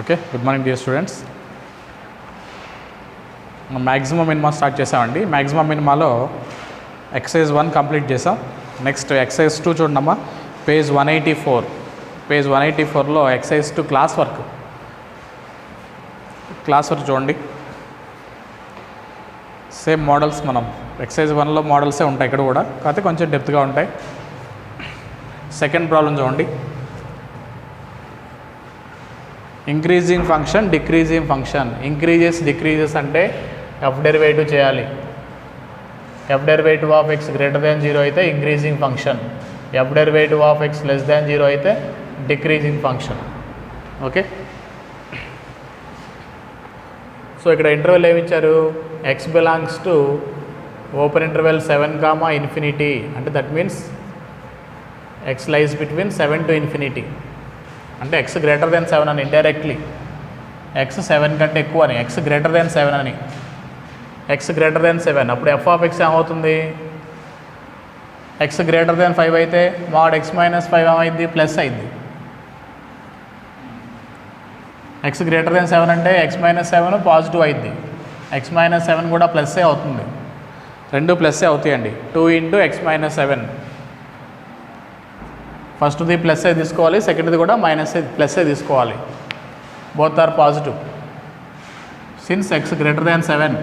Okay, good morning dear students. Maximum minima start చేసామండి. Maximum మినిమాలో exercise 1 complete చేసాం. Next exercise 2 చూడమ్మా, page 184. Page 184లో ఎక్సైజ్ 2 క్లాస్ వర్క్ చూడండి. సేమ్ మోడల్స్ మనం ఎక్సైజ్ 1లో మోడల్సే ఉంటాయి ఇక్కడ కూడా, కాకపోతే కొంచెం డెప్త్గా ఉంటాయి. సెకండ్ ప్రాబ్లం చూడండి. Increasing function, decreasing function. Decreases అంటే ఎఫ్ డెరివేటివ్ చేయాలి. F derivative of X greater than 0 అయితే increasing function, F derivative of X less than 0 అయితే డిక్రీజింగ్ ఫంక్షన్. ఓకే, సో ఇక్కడ ఇంటర్వెల్ ఏమి ఇచ్చారు? X belongs to open interval 7, అంటే that means X లైజ్ between 7 to infinity. అంటే X greater than 7 అని indirectly, X 7 కంటే ఎక్కువ అని, ఎక్స్ గ్రేటర్ దెన్ 7 అని, ఎక్స్ గ్రేటర్ దెన్ 7. అప్పుడు ఎఫ్ ఆఫ్ ఎక్స్ ఏమవుతుంది? ఎక్స్ గ్రేటర్ దెన్ 5 అయితే మాడ్ ఎక్స్ మైనస్ 5 ఏమైంది? ప్లస్ అయింది. ఎక్స్ గ్రేటర్ దెన్ 7 అంటే ఎక్స్ మైనస్ 7 పాజిటివ్ అయింది, ఎక్స్ మైనస్ 7 కూడా ప్లస్సే అవుతుంది. రెండు ప్లస్సే అవుతాయండి. 2 into x - 7. ఫస్ట్ది ప్లస్సే తీసుకోవాలి, సెకండ్ది కూడా ప్లస్సే తీసుకోవాలి. Both are positive since x greater than 7.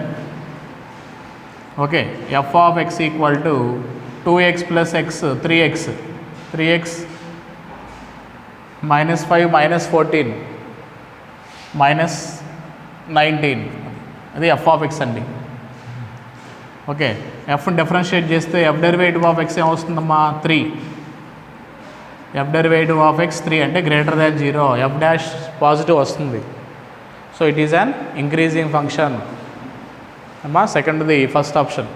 Okay, f of x equal to 2x + x 3x -5 - 14 -19. అది ఎఫ్ ఆఫ్ ఎక్స్ అండి. ఓకే, ఎఫ్ని డిఫరెన్షియేట్ చేస్తే ఎఫ్ డెరివేటివ్ ఆఫ్ ఎక్స్ ఏమొస్తుందమ్మా? 3. ఎఫ్ డెరివేటివ్ ఆఫ్ ఎక్స్ 3 అంటే greater than 0, f dash positive వస్తుంది. So it is an increasing function అమ్మా. సెకండ్ది first option.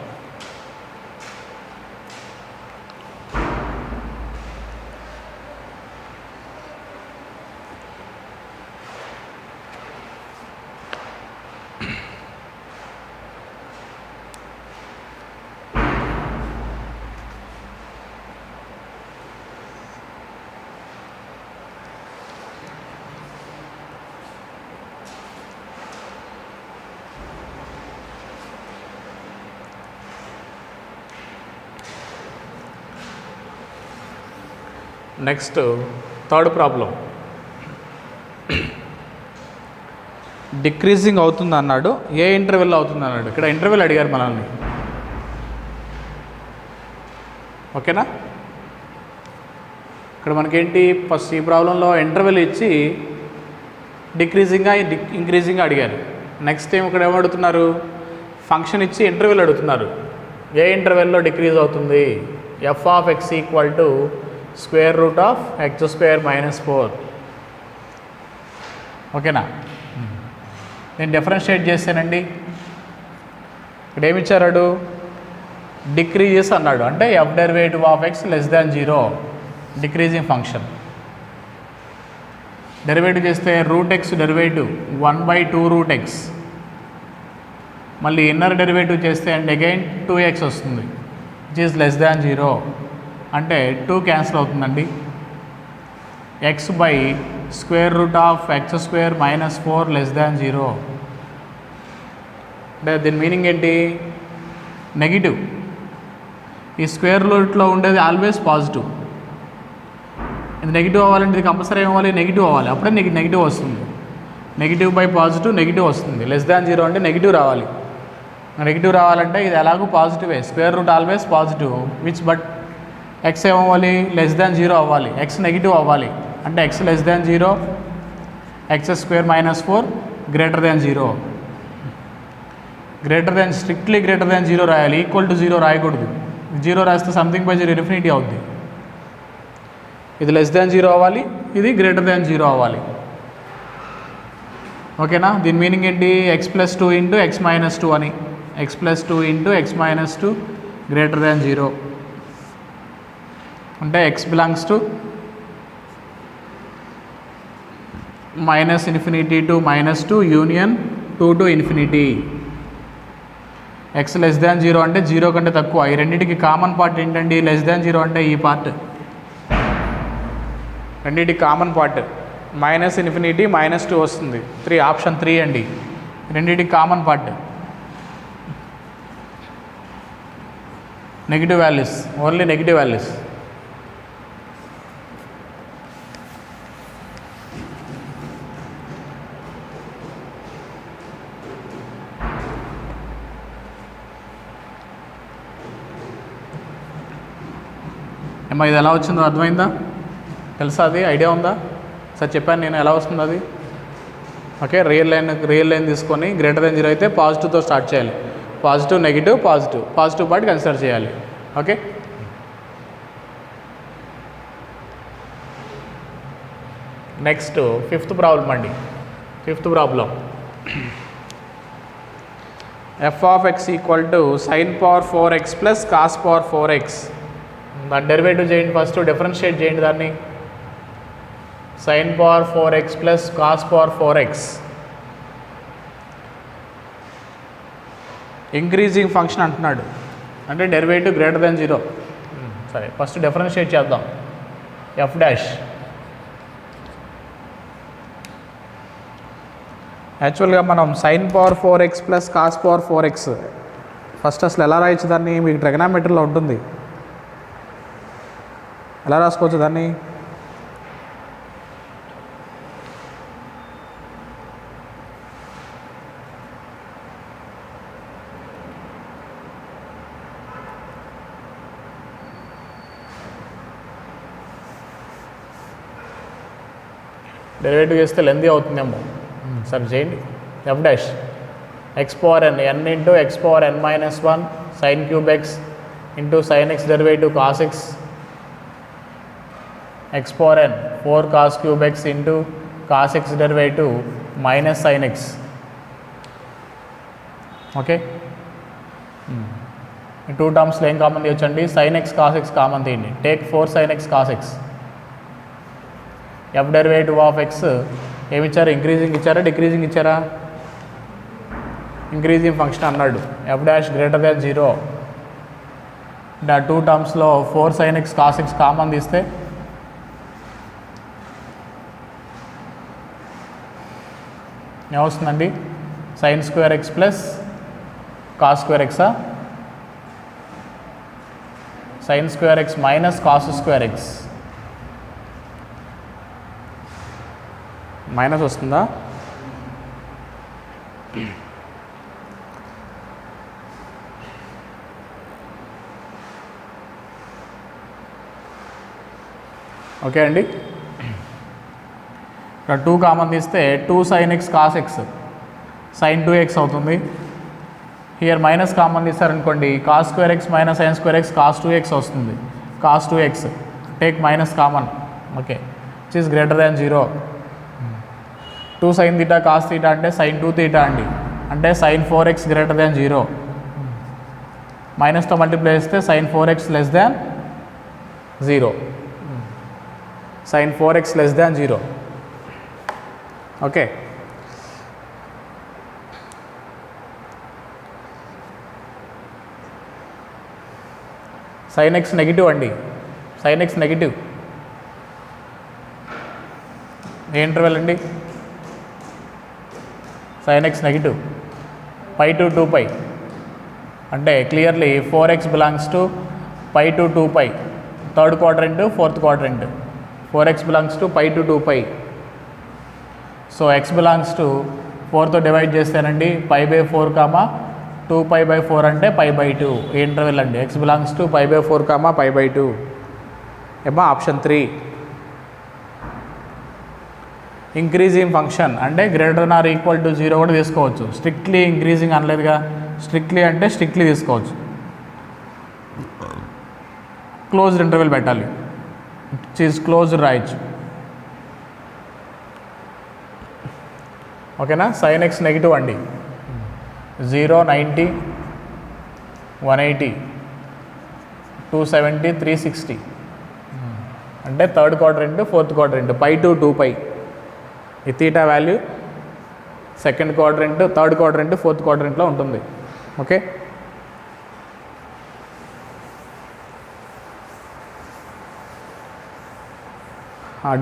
Next third problem. Decreasing అవుతుంది అన్నాడు, ఏ ఇంటర్వెల్లో అవుతుంది అన్నాడు. ఇక్కడ ఇంటర్వెల్ అడిగారు మనల్ని. ఓకేనా, ఇక్కడ మనకేంటి ఫస్ట్ ఈ ప్రాబ్లంలో ఇంటర్వెల్ ఇచ్చి డిక్రీజింగ్గా ఇంక్రీజింగ్గా అడిగారు. నెక్స్ట్ టైం ఇక్కడ ఏమడుగుతున్నారు? ఫంక్షన్ ఇచ్చి ఇంటర్వెల్ అడుగుతున్నారు. ఏ ఇంటర్వెల్లో డిక్రీజ్ అవుతుంది? F of x equal to √(x² - 4). ఓకేనా, నేను డిఫరెన్షియేట్ చేశానండి. ఇక్కడ ఏమి ఇచ్చారాడు? డిక్రీజెస్ అన్నాడు, అంటే F derivative of X less than 0 decreasing function. Derivative చేస్తే √x డెరివేటివ్ 1/2√x, మళ్ళీ ఇన్నర్ డెరివేటివ్ చేస్తే అండ్ అగైన్ 2x వస్తుంది, విచ్ ఈజ్ లెస్ దాన్ 0. అంటే 2 క్యాన్సిల్ అవుతుందండి. x/√(x² - 4) less than 0. అంటే దీని మీనింగ్ ఏంటి? నెగిటివ్. ఈ స్క్వేర్ రూట్లో ఉండేది ఆల్వేస్ పాజిటివ్. ఇది నెగిటివ్ అవ్వాలంటే ఇది కంపల్సరీ అవ్వాలి, నెగిటివ్ అవ్వాలి, అప్పుడే నీకు నెగిటివ్ వస్తుంది. నెగిటివ్ బై పాజిటివ్ నెగిటివ్ వస్తుంది. లెస్ దాన్ 0 అంటే నెగిటివ్ రావాలి. నెగిటివ్ రావాలంటే ఇది ఎలాగో పాజిటివే, square root always positive, which but x ఏమవ్వాలి? లెస్ దాన్ 0 అవ్వాలి, ఎక్స్ నెగిటివ్ అవ్వాలి. అంటే x less than 0, x² - 4 greater than 0. Strictly greater than 0 రాయాలి, ఈక్వల్ టు 0 రాయకూడదు. 0 రాస్తే సంథింగ్ బై 0 ఇన్ఫినిటీ అవుద్ది. ఇది లెస్ దాన్ 0 అవ్వాలి, ఇది గ్రేటర్ దాన్ 0 అవ్వాలి. ఓకేనా, దీని మీనింగ్ ఏంటి? x + 2 × x - 2 అని, x + 2 × x - 2 గ్రేటర్ దాన్ 0. అంటే x belongs to -∞ to -2 union 2 to infinity. x less than 0 అంటే 0 కంటే తక్కువ. ఈ రెండింటికి కామన్ పార్ట్ ఏంటండి? లెస్ దాన్ 0 అంటే ఈ పార్ట్, రెండింటికి కామన్ పార్ట్ -∞ -2 వస్తుంది. 3 ఆప్షన్ 3 అండి. రెండింటికి common part negative values, only negative values. ఏమో ఇది ఎలా వచ్చిందో అర్థమైందా? తెలుసా? అది ఐడియా ఉందా? సార్ చెప్పాను నేను ఎలా వస్తుంది అది. ఓకే, రియల్ లైన్ తీసుకొని >0 అయితే పాజిటివ్తో స్టార్ట్ చేయాలి. Positive negative positive part consider చేయాలి. ఓకే, నెక్స్ట్ 5th ప్రాబ్లం అండి. 5th problem f(x) = sin power 4x + cos power 4x. దాని డెరివేటివ్ చేయండి, ఫస్ట్ డిఫరెన్షియేట్ చేయండి దాన్ని. sin power 4x + cos power 4x increasing function అంటున్నాడు, అంటే డెరివేటివ్ >0. సరే, ఫస్ట్ డిఫరెన్షియేట్ చేద్దాం. f'. యాక్చువల్గా మనం sin power 4x + cos power 4x first అసలు ఎలా రాయొచ్చు దాన్ని? మీకు ట్రిగనామెట్రీలో ఉంటుంది. ఎలా రాసుకోవచ్చు దాన్ని? డెరివేటివ్ చేస్తే లెందీ అవుతుందేమో. సరే చేయండి. f'. x power n × x power n - 1 sin cube x × sin x derivative cos x, x power n 4 cos cube x × cos x derivative minus sin x. Okay, ఈ 2 టర్మ్స్లో ఏం కామన్ తీయొచ్చండి? sin x cos x common తీయండి. Take 4 sin x cos x. f derivative of x ఏమిచ్చారు? Increasing ఇచ్చారా, decreasing ఇచ్చారా? Increasing function అన్నాడు. f' > 0. అంటే ఆ 2 టర్మ్స్లో 4 sin x cos x common తీస్తే ఏమొస్తుందండి? sin² x + cos² x, sin² x - cos² x minus వస్తుందా? ఓకే అండి, ఇక్కడ 2 కామన్ తీస్తే 2 sin x cos x sin 2x అవుతుంది. హియర్ మైనస్ కామన్ తీస్తారనుకోండి, cos² x - sin² x cos 2x వస్తుంది. cos 2x take minus common. Okay, which is >0. 2 sin θ cos θ అంటే sin 2θ అండి, అంటే sin 4x >0. మైనస్తో మల్టిప్లై చేస్తే sin 4x <0. sin 4x <0. Okay, sin x negative అండి. sin x negative ఏ interval అండి? sin x negative π to 2π, అంటే clearly 4x belongs to π to 2π, third quadrant fourth quadrant. 4x belongs to π to 2π. So x belongs to 4తో divide చేస్తేనండి π/4, 2π/4 అంటే π/2 ఏ interval అండి? x belongs to π/4, π/2 ఏమో ఆప్షన్ 3. ఇంక్రీజింగ్ ఫంక్షన్ అంటే > 0 కూడా తీసుకోవచ్చు. స్ట్రిక్ట్లీ ఇంక్రీజింగ్ అనలేదుగా, స్ట్రిక్ట్లీ అంటే స్ట్రిక్ట్లీ తీసుకోవచ్చు. క్లోజ్డ్ ఇంటర్వెల్ పెట్టాలి, చీజ్ క్లోజ్డ్ రాయొచ్చు. ఓకేనా? sin x నెగిటివ్ అండి. 0, 90, 180, 270, 360 అంటే third quadrant fourth quadrant. π to 2π ఈ theta value second quadrant, third quadrant, fourth క్వాడ్రంట్లో ఉంటుంది. ఓకే,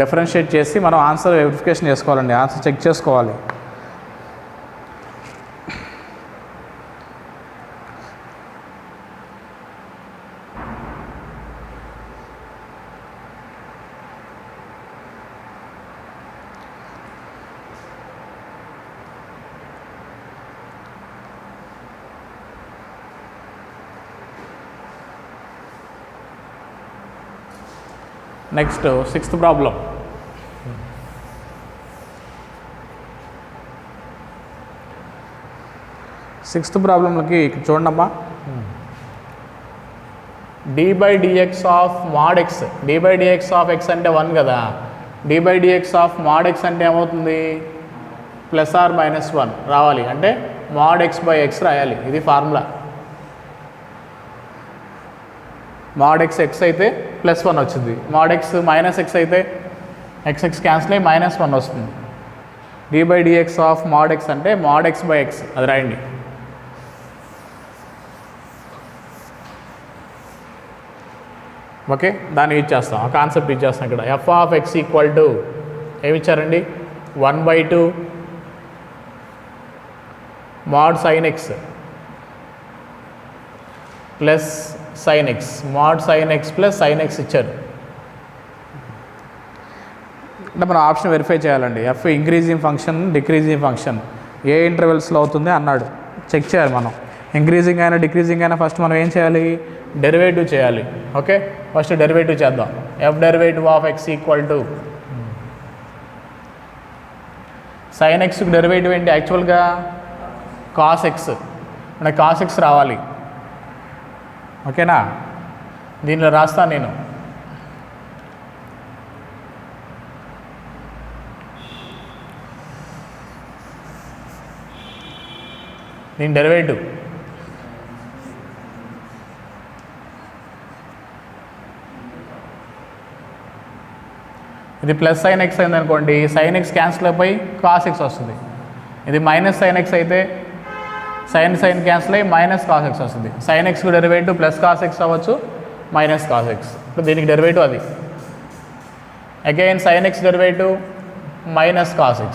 డిఫరెన్షియేట్ చేసి మనం ఆన్సర్ వెరిఫికేషన్ చేసుకోవాలండి, ఆన్సర్ చెక్ చేసుకోవాలి. Next 6th problem. సిక్స్త్ ప్రాబ్లంకి చూడండమ్మా. d/dx of mod x, d/dx of x అంటే 1 కదా, d/dx ఆఫ్ mod x అంటే ఏమవుతుంది, +or-1 రావాలి, అంటే mod x/x రాయాలి. ఇది ఫార్ములా. mod x x అయితే +1 వచ్చింది, mod x -x అయితే x క్యాన్సిల్ అయ్యి -1 వస్తుంది. d/dx ఆఫ్ mod x అంటే mod x/x, అది రాయండి. ఓకే, దాన్ని యూజ్ చేస్తాం, ఆ కాన్సెప్ట్ యూజ్ చేస్తాం ఇక్కడ. f ఆఫ్ x ఈక్వల్ టు ఏమి ఇచ్చారండి, 1/2 mod sin x plus sin x, mod sin x plus sin x ఇచ్చారు. అంటే మనం ఆప్షన్ వెరిఫై చేయాలండి. F increasing function decreasing function ఏ ఇంటర్వెల్స్లో అవుతుంది అన్నాడు, చెక్ చేయాలి మనం. ఇంక్రీజింగ్ అయినా డిక్రీజింగ్ అయినా ఫస్ట్ మనం ఏం చేయాలి, డెరివేటివ్ చేయాలి. ఓకే, ఫస్ట్ డెరివేటివ్ చేద్దాం. F derivative of x equal to sin x derivative ఏంటి, యాక్చువల్గా cos x, మనకి cos x రావాలి. ఓకేనా, దీనిలో రాస్తాను నేను. దీని డెరివేటివ్ ఇది ప్లస్ sin x అయింది అనుకోండి, sin x క్యాన్సిల్ అయిపోయి cos x వస్తుంది. ఇది మైనస్ sin x అయితే sin క్యాన్సిల్ అయ్యి -cos x వస్తుంది. sin x derivative +cos x అవ్వచ్చు, -cos x. ఇప్పుడు దీనికి డెరివేటివ్ అది. Again sin x derivative -cos x.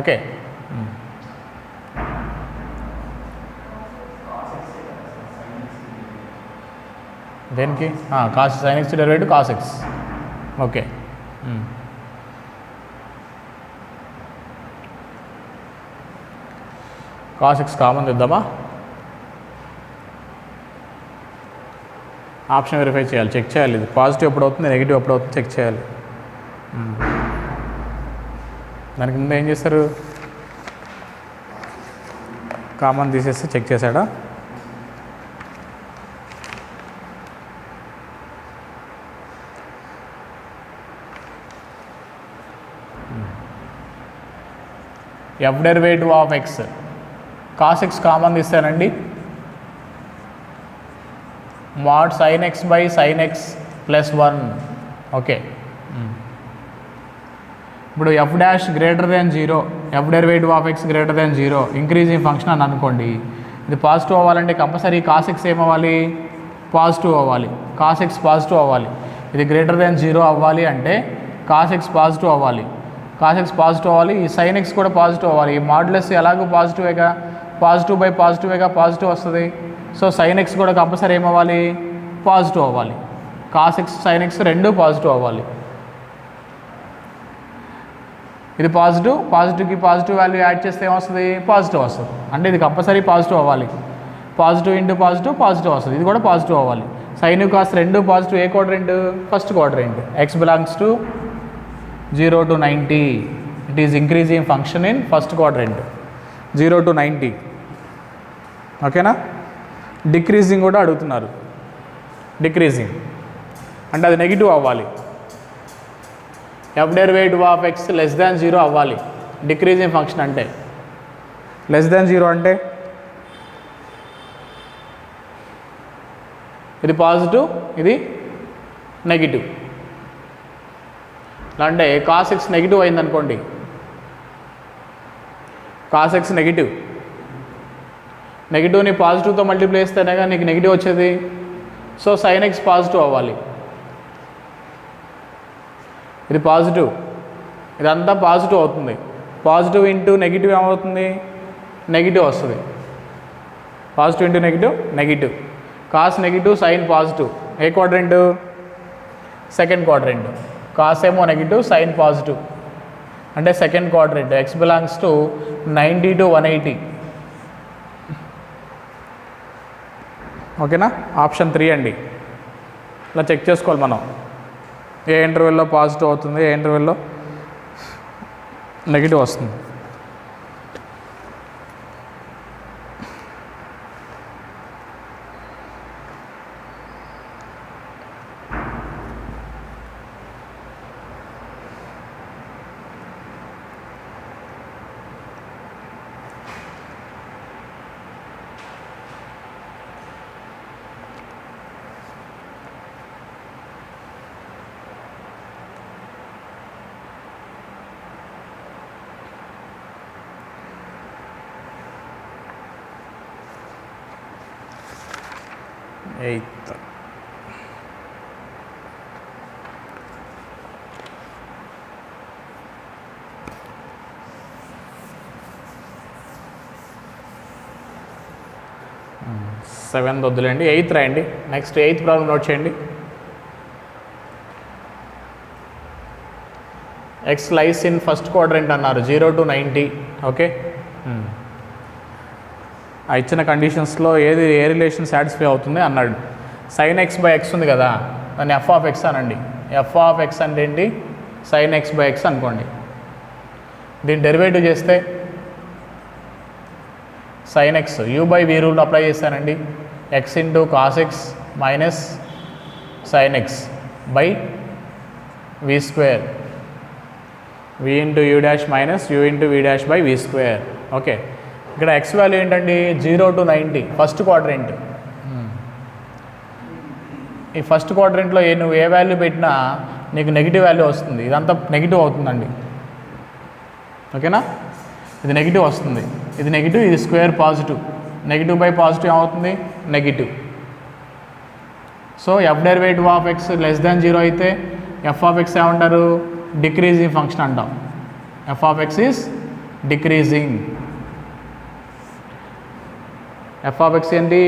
Okay, దేనికి sin x derivative cos x. Okay, cos x common తెద్దామా, option verify చేయాలి, చెక్ చేయాలి. ఇది పాజిటివ్ ఎప్పుడు అవుతుంది, నెగిటివ్ ఎప్పుడు అవుతుంది చెక్ చేయాలి. దానికి ముందు ఏం చేస్తారు, కామన్ తీసేసి చెక్ చేశాడా. F derivative of x, cos x common తీస్తానండి, mod sin x by sin x +1. Okay, ఇప్పుడు f dash greater than 0, f derivative of x greater than 0 increasing function అని అనుకోండి. ఇది పాజిటివ్ అవ్వాలంటే కంపల్సరీ cos x ఏమవ్వాలి, positive అవ్వాలి, cos x positive అవ్వాలి. ఇది గ్రేటర్ దాన్ 0 అవ్వాలి అంటే cos x పాజిటివ్ అవ్వాలి, cos x పాజిటివ్ అవ్వాలి, ఈ sin x కూడా పాజిటివ్ అవ్వాలి. ఈ మాడ్యులస్ ఎలాగో పాజిటివేగా, పాజిటివ్ బై పాజిటివేగా పాజిటివ్ వస్తుంది. సో sin x కూడా కంపల్సరీ ఏమవ్వాలి, పాజిటివ్ అవ్వాలి. cos x sin x రెండు పాజిటివ్ అవ్వాలి. ఇది పాజిటివ్కి పాజిటివ్ వాల్యూ యాడ్ చేస్తే ఏమొస్తుంది, పాజిటివ్ వస్తుంది. అంటే ఇది కంపల్సరీ పాజిటివ్ అవ్వాలి. పాజిటివ్ ఇంటూ పాజిటివ్ పాజిటివ్ వస్తుంది, ఇది కూడా పాజిటివ్ అవ్వాలి. sin cos రెండు పాజిటివ్. ఏ quadrant, first quadrant. x belongs to 0 to 90. It is increasing function in first quadrant 0 to 90. ఓకేనా, డిక్రీజింగ్ కూడా అడుగుతున్నారు. డిక్రీజింగ్ అంటే అది నెగిటివ్ అవ్వాలి. F derivative of x less than 0 అవ్వాలి. డిక్రీజింగ్ ఫంక్షన్ అంటే లెస్ దాన్ 0 అంటే ఇది పాజిటివ్, ఇది నెగిటివ్. అంటే cos x నెగిటివ్ అయిందనుకోండి, cos x నెగిటివ్ని పాజిటివ్తో మల్టిప్లై చేస్తేనే కానీ నీకు నెగిటివ్ వచ్చేది. సో సైన్ ఎక్స్ పాజిటివ్ అవ్వాలి. ఇది పాజిటివ్, ఇదంతా పాజిటివ్ అవుతుంది. పాజిటివ్ ఇంటూ నెగిటివ్ ఏమవుతుంది? నెగిటివ్ వస్తుంది. Positive into negative negative. Cos negative, sine positive. ఏ క్వాడ్రెంట్? Second quadrant. కాస్ ఏమో నెగిటివ్, సైన్ పాజిటివ్, అంటే second quadrant. X belongs to 90 to 180. ఓకేనా? ఆప్షన్ 3 అండి. ఇలా చెక్ చేసుకోవాలి మనం, ఏ ఇంటర్వెల్లో పాజిటివ్ అవుతుంది, ఏ ఇంటర్వెల్లో నెగిటివ్ వస్తుంది. ఎయిత్. సెవెంత్ వద్దులేండి, ఎయిత్ రాయండి. నెక్స్ట్ ఎయిత్ ప్రాబ్లం నోట్ చేయండి. X lies in first quadrant అన్నారు, 0 to 90. ఓకే, ఆ ఇచ్చిన కండిషన్స్లో ఏ రిలేషన్ సాటిస్ఫై అవుతుంది అన్నాడు. సైన్ ఎక్స్ బై ఎక్స్ ఉంది కదా, దాన్ని ఎఫ్ ఆఫ్ ఎక్స్ అనండి. ఎఫ్ ఆఫ్ ఎక్స్ అంటే ఏంటి? సైన్ ఎక్స్ బై ఎక్స్ అనుకోండి. దీన్ని డెరివేటివ్ చేస్తే sine x u by v rule apply చేస్తానండి. X into cos x minus sine x by v square, v into u dash minus u into v dash by v square. Okay, ఇక్కడ x value ఏంటండి? 0 to 90, first quadrant. ఈ first క్వాడ్రెంట్లో నువ్వు ఏ value పెట్టినా నీకు negative value వస్తుంది. ఇదంతా నెగిటివ్ అవుతుందండి. ఓకేనా? ఇది నెగిటివ్ వస్తుంది, ఇది నెగిటివ్, ఇది square positive. Negative by positive ఏమవుతుంది? Negative. So f derivative of X less than 0 అయితే ఎఫ్ ఆఫ్ ఎక్స్ ఏమంటారు? డిక్రీజింగ్ ఫంక్షన్ అంటాం. F of x is decreasing. F of x ఏంటి?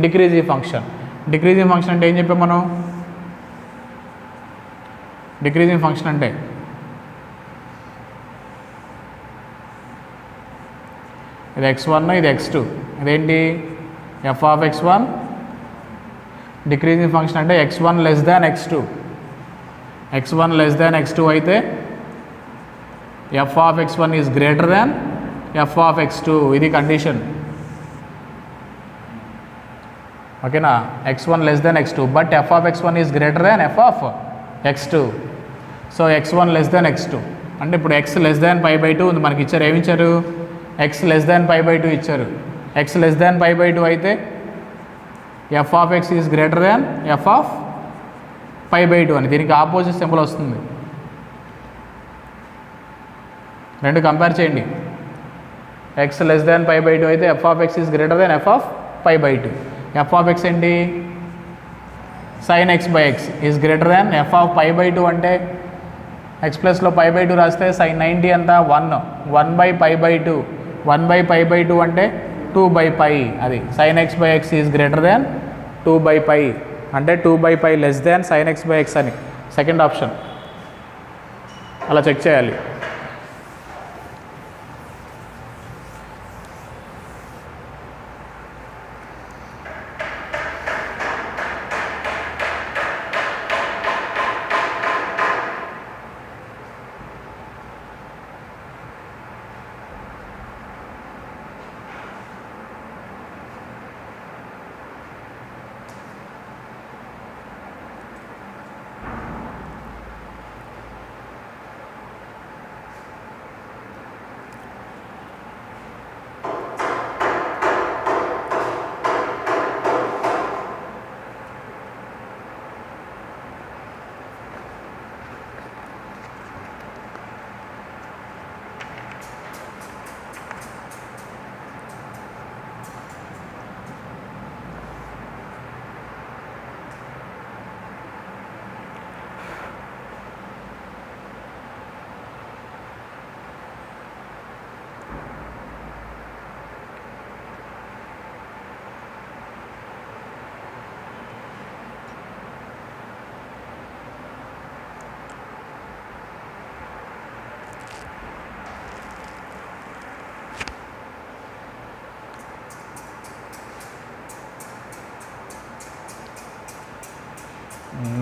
Decreasing function. డిక్రీజింగ్ ఫంక్షన్ అంటే ఏం చెప్పాం మనం? డిక్రీజింగ్ ఫంక్షన్ అంటే ఇది x1, ఇది x2. ఇదేంటి? F of x1. Decreasing function అంటే x1 less than x2. x1 less than x2 అయితే f of x1 is greater than f of x2. ఇది కండిషన్. ఓకేనా? x1 less than x2, but F of x1 is greater than f of x2. So x1 less than x2 అంటే ఇప్పుడు x less than π/2 ఉంది మనకి ఇచ్చారు. ఏమి ఇచ్చారు? x less than π/2 ఇచ్చారు. x లెస్ దాన్ π/2 అయితే f of x is greater than f of π/2 అని దీనికి ఆపోజిట్ సింబల్ వస్తుంది. రెండు కంపేర్ చేయండి. x లెస్ దాన్ π/2 అయితే f of x is greater than f of π/2. F of x ఏంటి? Sine x by x is greater than f of π/2 అంటే X ప్లస్లో π/2 రాస్తే సైన్ 90 అంతా 1/π/2. 1/π/2 అంటే 2/π. అది sine x by x is greater than 2/π అంటే 2/π less than sine x by x అని second option. అలా చెక్ చేయాలి.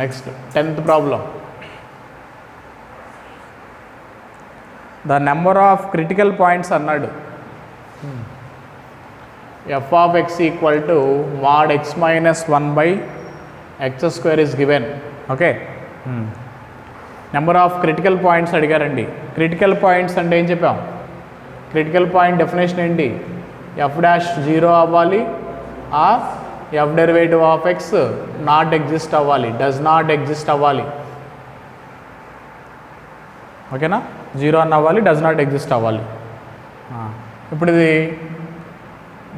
Next 10th problem. The number of critical points అన్నాడు. f of x equal to mod x minus 1 by x square is given. Okay, number of critical points అడిగారండి. Critical points అంటే ఏం చెప్పాం? Critical point definition ఏంటి? F dash 0 అవ్వాలి, or F derivative of X not exist అవ్వాలి, does not exist అవ్వాలి. ఓకేనా, 0 అని అవ్వాలి, డస్ నాట్ ఎగ్జిస్ట్ అవ్వాలి. ఇప్పుడు ఇది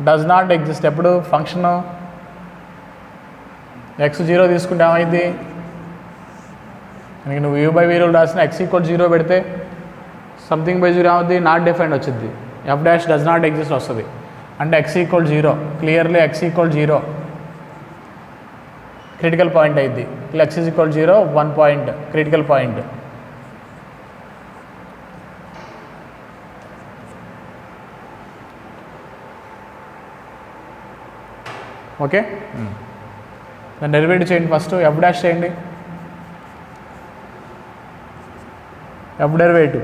డస్ నాట్ ఎగ్జిస్ట్ ఎప్పుడు? ఫంక్షన్ ఎక్స్ 0 తీసుకుంటే ఏమైంది? నీకు నువ్వు యూ బై వీ రూల్ రాసిన ఎక్స్ ఈక్వల్ 0 పెడితే సంథింగ్ బై 0 ఏమవుతుంది? నాట్ డిఫైన్డ్ వచ్చింది. F dash does not exist వస్తుంది. అంటే x equal 0, clearly x equal 0 critical point అయింది. X is equal 0 1 point critical point. Okay, దాన్ని డెరివేటివ్ చేయండి. ఫస్ట్ ఎఫ్ డాష్ చేయండి. F derivative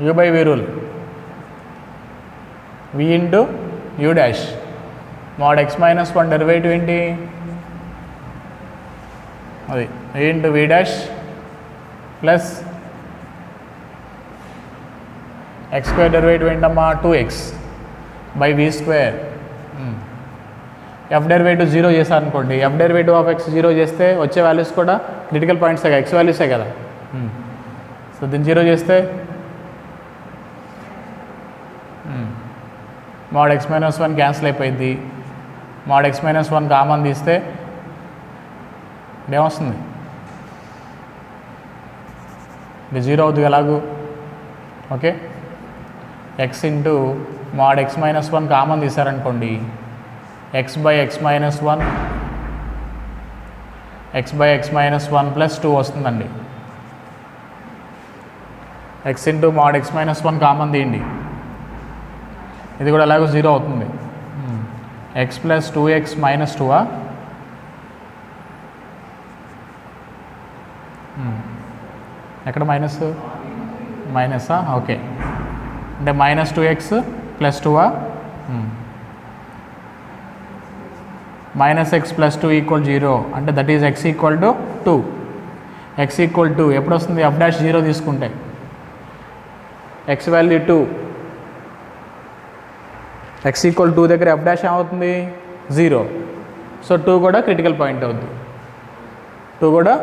u by v rule, we into u dash mod x minus 1 derivative ఏంటి? అది v into v dash plus x square derivative ఏంటమ్మా? 2x by v square. F derivative 0 చేశారనుకోండి, F derivative of X 0 చేస్తే వచ్చే values కూడా critical పాయింట్సే కదా, X వాల్యూసే కదా. So దీన్ని 0 చేస్తే మోడ్ ఎక్స్ మైనస్ 1 క్యాన్సిల్ అయిపోయింది. మోడ్ ఎక్స్ మైనస్ 1 కామన్ తీస్తే ఏమొస్తుంది? ఇది 0 అవుతుంది ఎలాగూ. Okay, x into mod x minus 1 common తీసారనుకోండి, x by x minus 1 x by x minus 1 plus 2 వస్తుందండి. X into mod x minus 1 common తీయండి, ఇది కూడా ఎలాగో 0 అవుతుంది. ఎక్స్ ప్లస్ 2x మైనస్ 2 ఎక్కడ మైనస్? మైనసా? ఓకే, అంటే minus 2x plus 2 minus X plus 2 equal 0 అంటే that is X equal to 2. X equal 2 ఎప్పుడు వస్తుంది? ఎఫ్ డాష్ 0 తీసుకుంటే ఎక్స్ వాల్యూ 2, ఎక్స్ ఈక్వల్ 2 దగ్గర ఎఫ్ డాష్ ఏమవుతుంది? 0. సో 2 కూడా క్రిటికల్ పాయింట్ అవుతుంది. 2 కూడా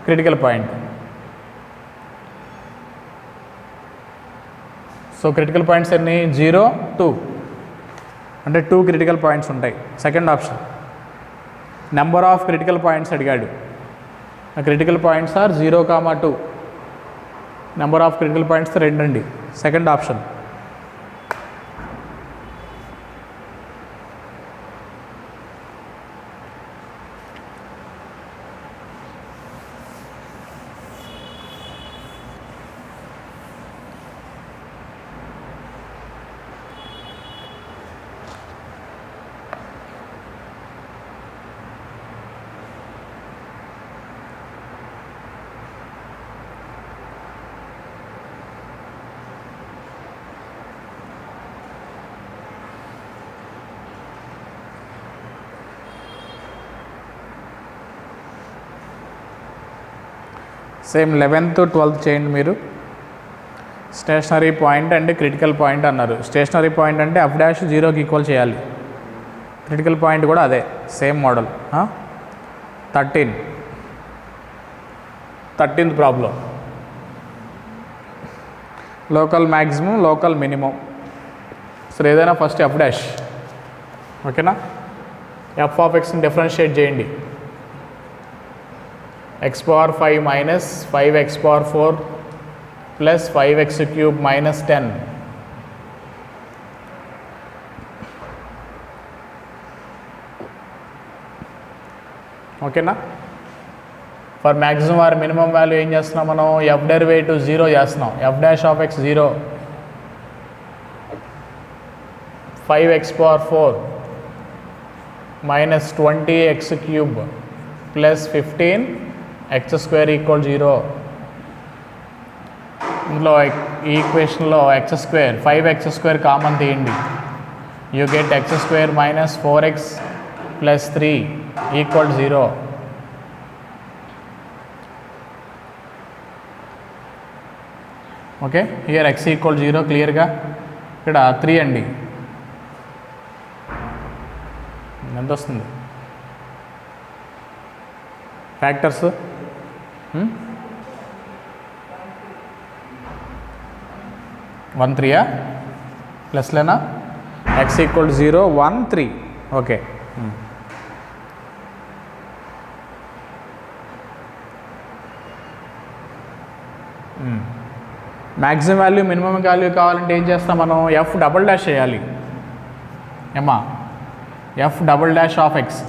critical point. So critical points ఎన్ని? 0, 2 అంటే 2 క్రిటికల్ పాయింట్స్ ఉంటాయి. Second option. Number of critical points అడిగాడు. Critical points are 0, 2. Number of critical points 2 అండి. Second option. Same 11th 12th చేయండి మీరు. Stationary point and critical point అన్నారు. స్టేషనరీ పాయింట్ అంటే f dash 0కి ఈక్వల్ చేయాలి. క్రిటికల్ పాయింట్ కూడా అదే same model. 13th problem. Local maximum, local minimum. So ఏదైనా ఫస్ట్ ఎఫ్ డాష్. ఓకేనా, ఎఫ్ ఆఫ్ ఎక్స్ని డిఫరెన్షియేట్ చేయండి. x power 5 minus 5x power 4 plus 5x cube minus 10. ఓకేనా, for maximum or minimum value ఏం చేస్తున్నాం మనం, F derivative 0 చేస్తున్నాం. F dash of X 0, 5x power 4 minus 20x cube plus 15x square equal 0. ఇందులో ఈ ఈక్వేషన్లో x square 5x square common తీయండి. You get x square minus 4x plus 3 equal 0. Okay, here x equal 0 క్లియర్గా. ఇక్కడ 3 అండి, ఎంత వస్తుంది ఫ్యాక్టర్స్? 1 3 ప్లస్లేనా? x equal 0 1 3. Okay, maximum value minimum value కావాలంటే ఏం చేస్తాం మనం, ఎఫ్ డబుల్ డాష్ చేయాలి. ఏమా, f double dash of x.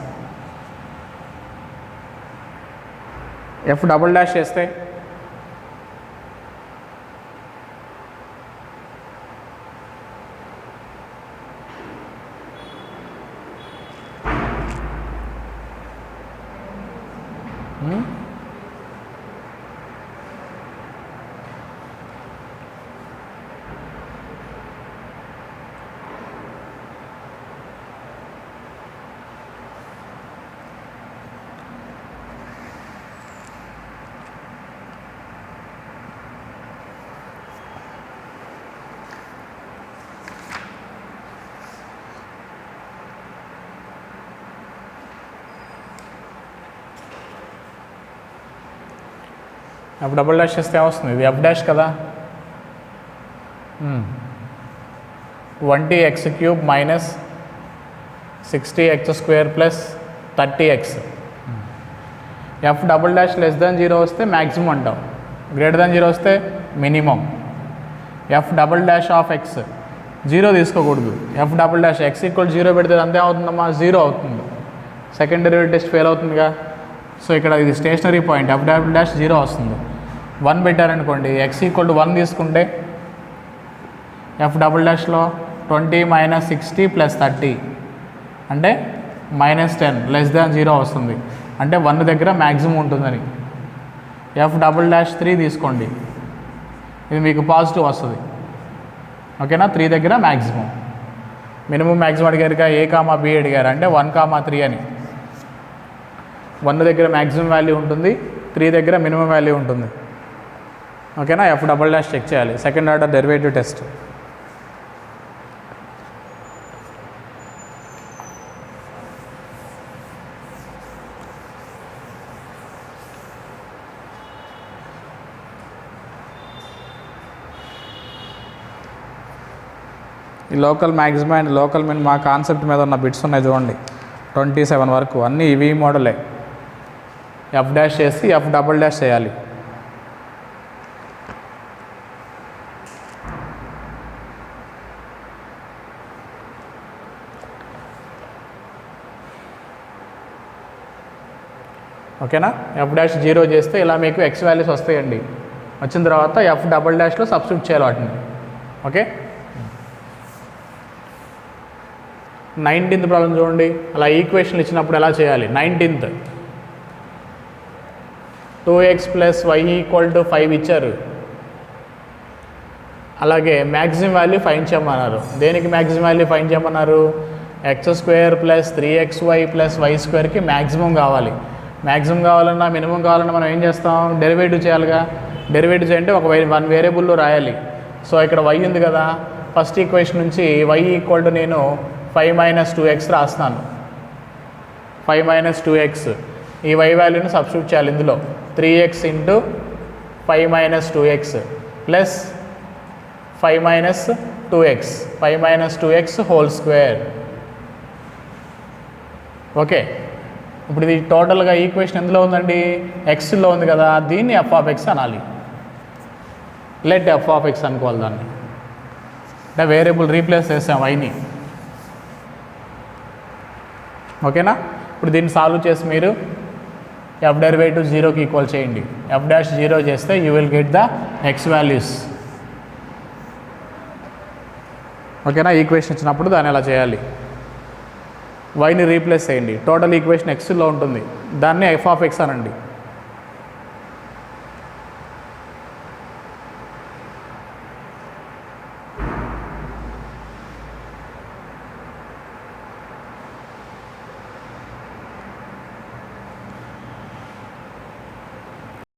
F double dash చేస్తే ఎఫ్ డబుల్ డాష్ చేస్తే ఏమొస్తుంది, ఇది ఎఫ్ డాష్ కదా. 20x cube minus 60x square plus 30x. F double dash less than 0 వస్తే మ్యాక్సిమం అంటాం, గ్రేటర్ దాన్ 0 వస్తే minimum. F double dash of X 0 తీసుకోకూడదు. F double dash x equal 0 పెడితే అంతే అవుతుందమ్మా, 0 అవుతుంది. సెకండ్ డెరివేటివ్ టెస్ట్ ఫెయిల్ అవుతుందిగా. సో ఇక్కడ ఇది stationary point, f double dash 0 వస్తుంది. 1 పెట్టారనుకోండి, ఎక్స్ ఈక్వల్ టు 1 తీసుకుంటే ఎఫ్ డబుల్ డాష్లో 20 minus 60 plus 30 అంటే -10 లెస్ దాన్ 0 వస్తుంది. అంటే 1 దగ్గర మ్యాక్సిమం ఉంటుందని. ఎఫ్ డబుల్ డాష్ 3 తీసుకోండి, ఇది మీకు పాజిటివ్ వస్తుంది. ఓకేనా, 3 దగ్గర మ్యాక్సిమం. మినిమం మ్యాక్సిమం అడిగారుగా, ఏ కామా బి అడిగారు అంటే 1,3 అని. 1 దగ్గర మ్యాక్సిమం వాల్యూ ఉంటుంది, 3 దగ్గర మినిమం వాల్యూ ఉంటుంది. ఓకేనా, ఎఫ్ డబుల్ డాష్ చెక్ చేయాలి, సెకండ్ ఆర్డర్ డెరివేటివ్ టెస్ట్. ఈ local maximum and local minimum concept మీద ఉన్న బిట్స్ ఉన్నాయి చూడండి, 27 వరకు అన్నీ ఇవి మోడలే. ఎఫ్ డాష్ చేసి ఎఫ్ డబుల్ డాష్ చేయాలి. ఓకేనా, ఎఫ్ డాష్ 0 చేస్తే ఇలా మీకు ఎక్స్ వాల్యూస్ వస్తాయండి. వచ్చిన తర్వాత ఎఫ్ డబుల్ డాష్లో సబ్స్టిట్యూట్ చేయాలి వాటిని. ఓకే, 19th ప్రాబ్లం చూడండి. అలా ఈక్వేషన్లు ఇచ్చినప్పుడు ఎలా చేయాలి. 19th 2x + y = 5 ఇచ్చారు. అలాగే మ్యాక్సిమం వాల్యూ ఫైండ్ చేయమన్నారు. దేనికి మ్యాక్సిమం వాల్యూ ఫైండ్ చేయమన్నారు, x² + 3xy + y²కి మ్యాక్సిమం కావాలి. మ్యాక్సిమం కావాలన్నా మినిమం కావాలన్నా మనం ఏం చేస్తాం, డెరివేటివ్ చేయాలిగా. డెరివేటివ్ చేయంటే ఒక 1 వేరియబుల్లో రాయాలి. సో ఇక్కడ y ఉంది కదా, ఫస్ట్ ఈక్వేషన్ నుంచి y = నేను 5 - 2x రాస్తున్నాను. 5 - 2x, ఈ y వాల్యూని సబ్స్టిట్యూట్ చేయాలి ఇందులో. 3x × 5 - 2x plus 5 - 2x, 5 - 2x whole square. Okay, ఇప్పుడు ఇది టోటల్గా ఈక్వేషన్ ఎందులో ఉందండి, ఎక్స్లో ఉంది కదా, దీన్ని f(x) అనాలి. లెట్ f(x) అనుకోవాలి దాన్ని. అంటే వేరియబుల్ రీప్లేస్ చేసాం వైని. ఓకేనా, ఇప్పుడు దీన్ని సాల్వ్ చేసి మీరు ఎఫ్ డెరివేటివ్ జీరోకి ఈక్వల్ చేయండి. ఎఫ్ డాష్ జీరో చేస్తే you will get the X values. ఓకేనా? ఈక్వేషన్ ఇచ్చినప్పుడు దాన్ని ఎలా చేయాలి, వైని రీప్లేస్ చేయండి. టోటల్ ఈక్వేషన్ ఎక్స్లో ఉంటుంది, దాన్ని ఎఫ్ ఆఫ్ ఎక్స్ అనండి.